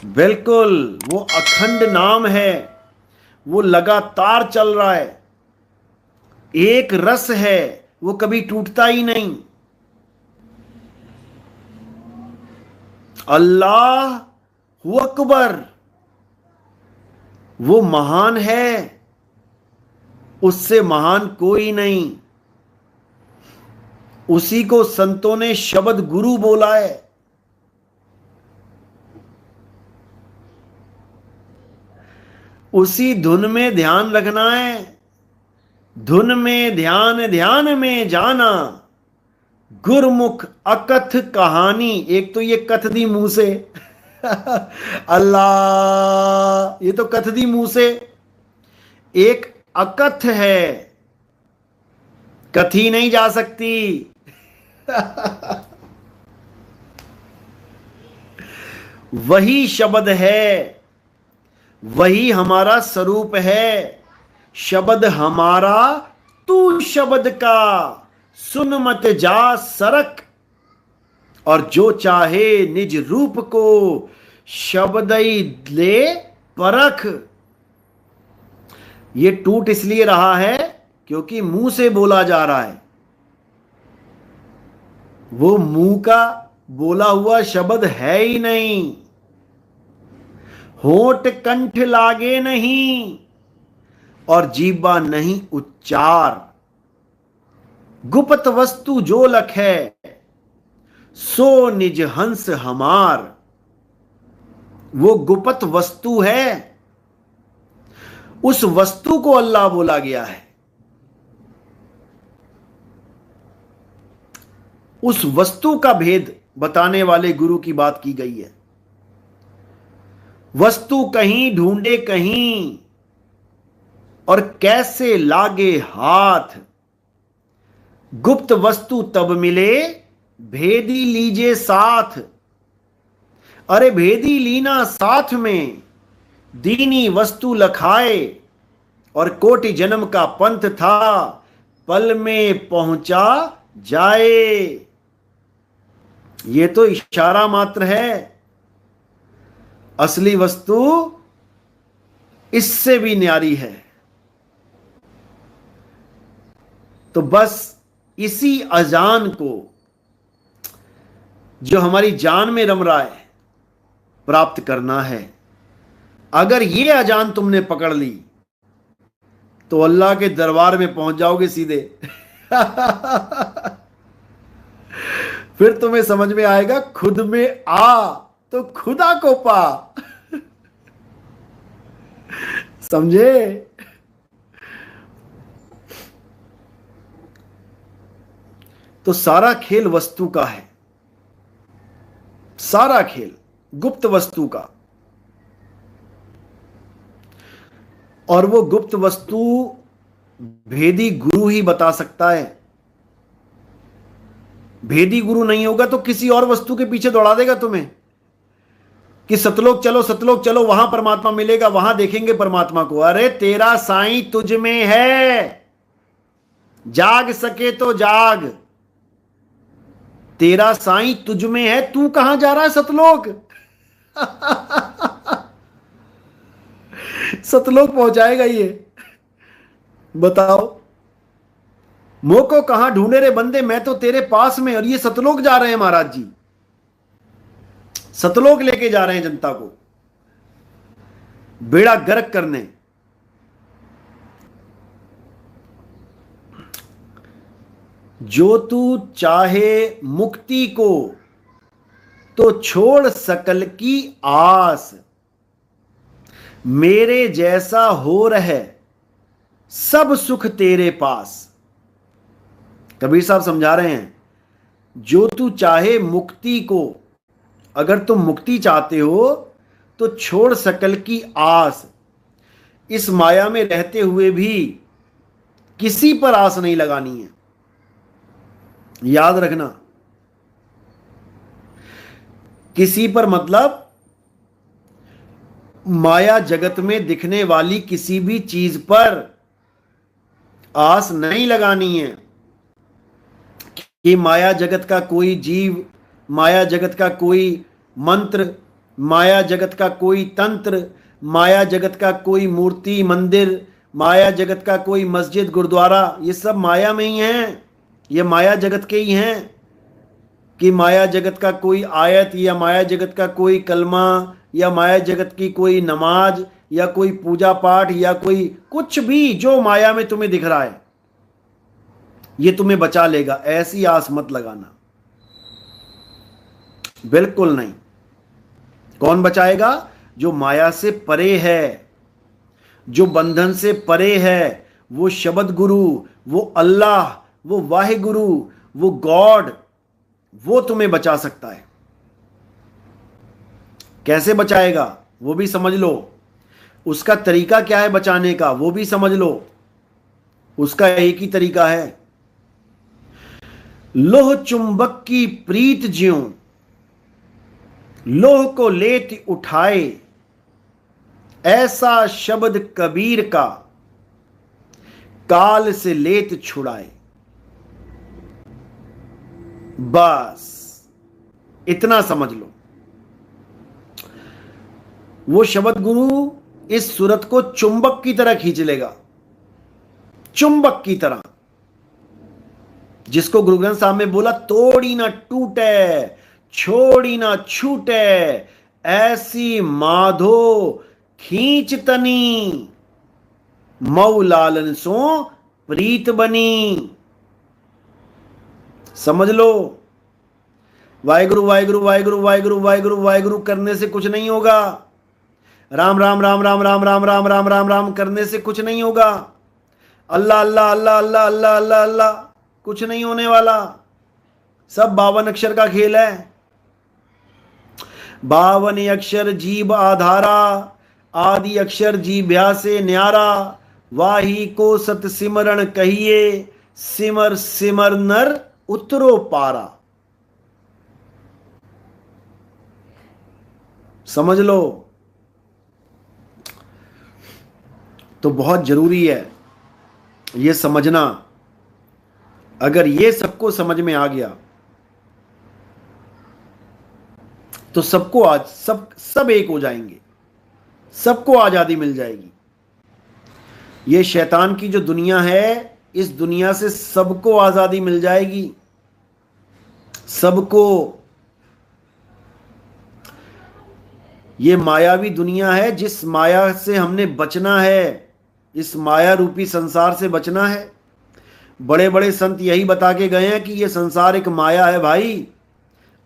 बिल्कुल, वो अखंड नाम है, वो लगातार चल रहा है, एक रस है, वो कभी टूटता ही नहीं। अल्लाह हू अकबर, वो महान है, उससे महान कोई नहीं। उसी को संतों ने शब्द गुरु बोला है। उसी धुन में ध्यान रखना है, धुन में ध्यान, ध्यान में जाना, गुरमुख अकथ कहानी। एक तो ये कथ दी मुंह से अल्लाह, ये तो कथ दी मुंह से। एक अकथ है, कथी नहीं जा सकती वही शब्द है, वही हमारा स्वरूप है। शब्द हमारा, तू शब्द का, सुन मत जा सरक। और जो चाहे निज रूप को, शब्द ही ले परख। ये टूट इसलिए रहा है क्योंकि मुंह से बोला जा रहा है। वो मुंह का बोला हुआ शब्द है ही नहीं, होठ कंठ लागे नहीं और जीवा नहीं उच्चार। गुप्त वस्तु जो लख है, सो निज हंस हमार। वो गुप्त वस्तु है, उस वस्तु को अल्लाह बोला गया है। उस वस्तु का भेद बताने वाले गुरु की बात की गई है। वस्तु कहीं ढूंढे कहीं, और कैसे लागे हाथ। गुप्त वस्तु तब मिले, भेदी लीजे साथ। अरे भेदी लीना साथ में, दीनी वस्तु लखाए। और कोटि जन्म का पंथ था, पल में पहुंचा जाए। ये तो इशारा मात्र है, असली वस्तु इससे भी न्यारी है। तो बस इसी अजान को, जो हमारी जान में रम रहा है, प्राप्त करना है। अगर ये अजान तुमने पकड़ ली तो अल्लाह के दरबार में पहुंच जाओगे सीधे फिर तुम्हें समझ में आएगा, खुद में आ तो खुदा को पा समझे। तो सारा खेल वस्तु का है, सारा खेल गुप्त वस्तु का। और वो गुप्त वस्तु भेदी गुरु ही बता सकता है। भेदी गुरु नहीं होगा तो किसी और वस्तु के पीछे दौड़ा देगा तुम्हें कि सतलोक चलो, सतलोक चलो, वहां परमात्मा मिलेगा, वहां देखेंगे परमात्मा को। अरे तेरा साईं तुझ में है, जाग सके तो जाग। तेरा साईं तुझ में है, तू कहां जा रहा है सतलोक सतलोक पहुंचाएगा ये, बताओ। मोको कहां ढूंढे रे बंदे, मैं तो तेरे पास में। और ये सतलोक जा रहे हैं महाराज जी, सतलोक लेके जा रहे हैं जनता को बेड़ा गर्क करने। जो तू चाहे मुक्ति को, तो छोड़ सकल की आस। मेरे जैसा हो रहे सब सुख तेरे पास। कबीर साहब समझा रहे हैं, जो तू चाहे मुक्ति को, अगर तुम मुक्ति चाहते हो तो छोड़ सकल की आस। इस माया में रहते हुए भी किसी पर आस नहीं लगानी है, याद रखना। किसी पर मतलब माया जगत में दिखने वाली किसी भी चीज पर आस नहीं लगानी है कि माया जगत का कोई जीव, माया जगत का कोई मंत्र माया जगत का कोई तंत्र, माया जगत का कोई मूर्ति मंदिर, माया जगत का कोई मस्जिद गुरुद्वारा, ये सब माया में ही हैं, ये माया जगत के ही हैं। कि माया जगत का कोई आयत या माया जगत का कोई कलमा या माया जगत की कोई नमाज या कोई पूजा पाठ या कोई कुछ भी जो माया में तुम्हें दिख रहा है ये तुम्हें बचा लेगा, ऐसी आस मत लगाना, बिल्कुल नहीं। कौन बचाएगा? जो माया से परे है, जो बंधन से परे है, वो शब्द गुरु, वो अल्लाह, वो वाहे गुरु, वो गॉड, वो तुम्हें बचा सकता है। कैसे बचाएगा वो भी समझ लो, उसका तरीका क्या है बचाने का वो भी समझ लो। उसका एक ही तरीका है, लोह चुंबक की प्रीत ज्यों लोह को लेत उठाए, ऐसा शब्द कबीर का काल से लेत छुड़ाए। बस इतना समझ लो। वो शब्द गुरु इस सूरत को चुंबक की तरह खींच लेगा, चुंबक की तरह, जिसको गुरु ग्रंथ साहब में बोला तोड़ी ना टूटे छोड़ी ना छूटे, ऐसी माधो खींच तनी मऊ लालन सो प्रीत बनी। समझ लो, वाहेगुरु वाहेगुरु वाहेगुरु वाहेगुरु वाहेगुरु वाहेगुरु करने से कुछ नहीं होगा, राम राम राम राम राम राम राम राम राम राम करने से कुछ नहीं होगा, अल्लाह अल्लाह अल्लाह अल्लाह अल्लाह अल्लाह अल्लाह कुछ नहीं होने वाला। सब 52 अक्षर का खेल है। 52 अक्षर जीव आधारा, आदि अक्षर जीभ्या से न्यारा, वाही को सत सिमरण कहिए, सिमर सिमर नर उतरो पारा। समझ लो, तो बहुत जरूरी है ये समझना। अगर ये सबको समझ में आ गया तो सबको आज सब एक हो जाएंगे, सबको आजादी मिल जाएगी। ये शैतान की जो दुनिया है, इस दुनिया से सबको आजादी मिल जाएगी, सबको। ये मायावी दुनिया है, जिस माया से हमने बचना है, इस माया रूपी संसार से बचना है। बड़े बड़े संत यही बता के गए हैं कि ये संसार एक माया है भाई,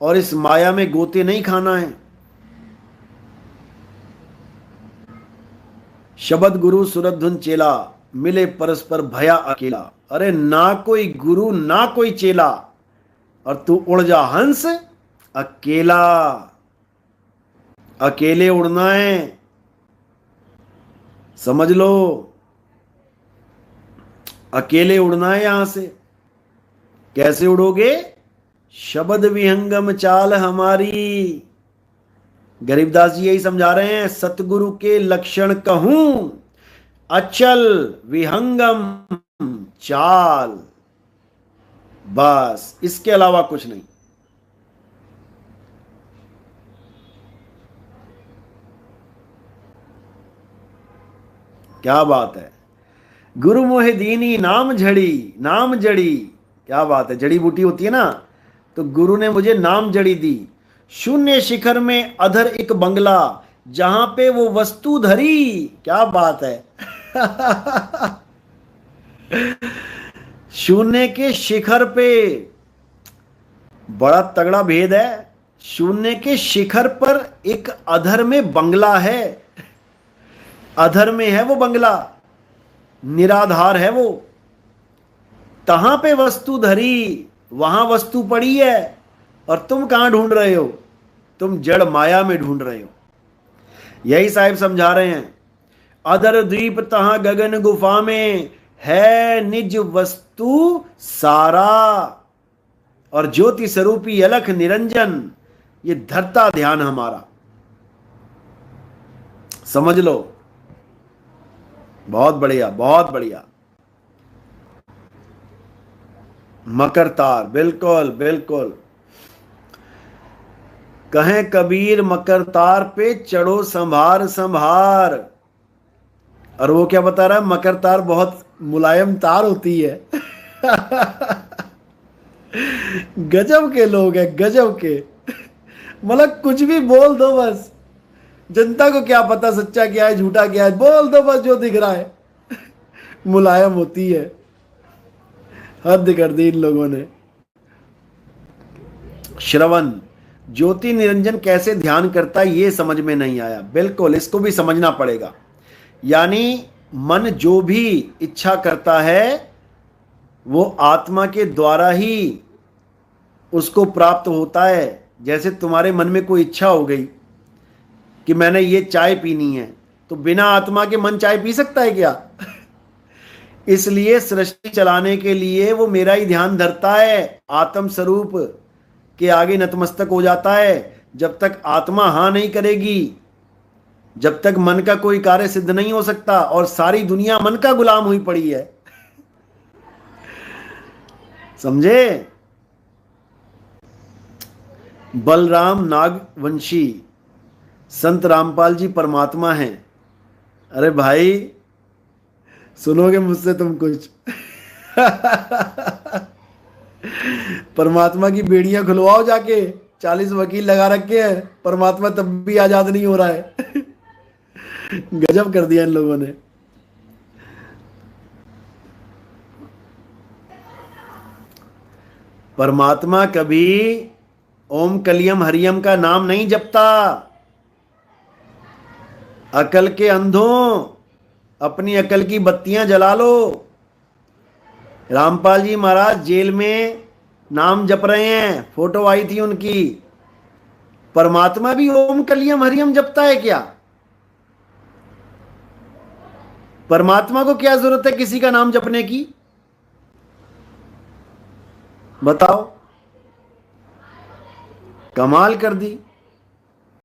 और इस माया में गोते नहीं खाना है। शब्द गुरु सुरत धुन चेला, मिले परस्पर भया अकेला। अरे ना कोई गुरु ना कोई चेला, और तू उड़ जा हंस अकेला। अकेले उड़ना है, समझ लो, अकेले उड़ना है यहां से। कैसे उड़ोगे? शब्द विहंगम चाल हमारी। गरीबदास जी यही समझा रहे हैं, सतगुरु के लक्षण कहूं, अचल विहंगम चाल। बस इसके अलावा कुछ नहीं। क्या बात है। गुरु मोहे दीनी नाम झड़ी, नाम जड़ी। क्या बात है, जड़ी बूटी होती है ना, तो गुरु ने मुझे नाम जड़ी दी। शून्य शिखर में अधर एक बंगला, जहां पे वो वस्तु धरी। क्या बात है। शून्य के शिखर पे, बड़ा तगड़ा भेद है। शून्य के शिखर पर एक अधर में बंगला है, अधर में है वो बंगला, निराधार है वो। तहां पे वस्तु धरी, वहां वस्तु पड़ी है, और तुम कहां ढूंढ रहे हो? तुम जड़ माया में ढूंढ रहे हो। यही साहिब समझा रहे हैं, अधर द्वीप तहां गगन गुफा में, है निज वस्तु सारा। और ज्योति स्वरूपी अलख निरंजन, ये धरता ध्यान हमारा। समझ लो, बहुत बढ़िया बहुत बढ़िया। मकर तार, बिल्कुल बिल्कुल। कहें कबीर मकर तार पे चढ़ो संभार संभार। और वो क्या बता रहा है, मकर तार बहुत मुलायम तार होती है। गजब के लोग हैं, गजब के। मतलब कुछ भी बोल दो बस, जनता को क्या पता सच्चा क्या है झूठा क्या है, बोल दो बस जो दिख रहा है। मुलायम होती है। हद कर दी इन लोगों ने। श्रवण, ज्योति निरंजन कैसे ध्यान करता है ये समझ में नहीं आया। बिल्कुल इसको भी समझना पड़ेगा। यानी मन जो भी इच्छा करता है वो आत्मा के द्वारा ही उसको प्राप्त होता है। जैसे तुम्हारे मन में कोई इच्छा हो गई कि मैंने ये चाय पीनी है, तो बिना आत्मा के मन चाय पी सकता है क्या? इसलिए सृष्टि चलाने के लिए वो मेरा ही ध्यान धरता है, आत्म स्वरूप के आगे नतमस्तक हो जाता है। जब तक आत्मा हां नहीं करेगी, जब तक मन का कोई कार्य सिद्ध नहीं हो सकता। और सारी दुनिया मन का गुलाम हुई पड़ी है। समझे? बलराम नागवंशी, संत रामपाल जी परमात्मा हैं। अरे भाई सुनोगे मुझसे तुम कुछ? परमात्मा की बेड़ियां खुलवाओ जाके, 40 वकील लगा रखे हैं, परमात्मा तब भी आजाद नहीं हो रहा है। गजब कर दिया इन लोगों ने। परमात्मा कभी ओम कलियम हरियम का नाम नहीं जपता। अकल के अंधों, अपनी अकल की बत्तियां जला लो। रामपाल जी महाराज जेल में नाम जप रहे हैं, फोटो आई थी उनकी। परमात्मा भी ओम कलियम हरियम जपता है क्या? परमात्मा को क्या जरूरत है किसी का नाम जपने की? बताओ। कमाल कर दी।